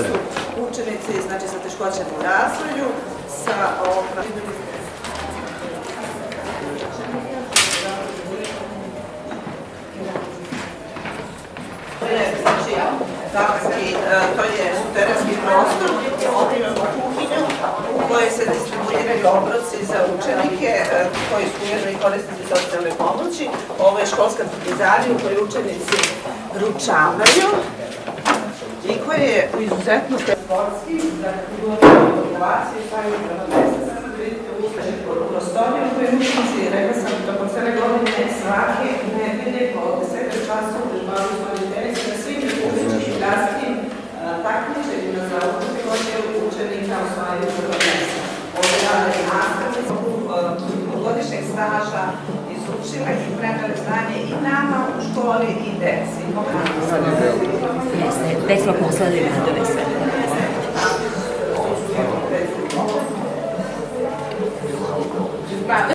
su učenici znači, sa teškoćama u razvoju, sa to je suterenski prostor, ovdje imamo kuhinju u kojoj se distribuiraju obroci za učenike koji su ujedno i korisnici socijalne pomoći. Ovo je školska trpezarija u kojoj učenici ručavaju i koja je izuzetno sportski, za kategoriju populacije, pa je upravo mesta. Sada vidite u prostoriju u kojoj učenici, rekla sam, tokom cele godine svake nedelje po 10 časa udržavaju svoje tenis na svim republičkim gradskim takmičenjima za kategoriju učenika osvajaju prvo mesta. Ovdje rade i nastavnici godišnjeg staža izučile i preneli znanje i nama u školi i deci. Jeste, već smo poslali radove sve.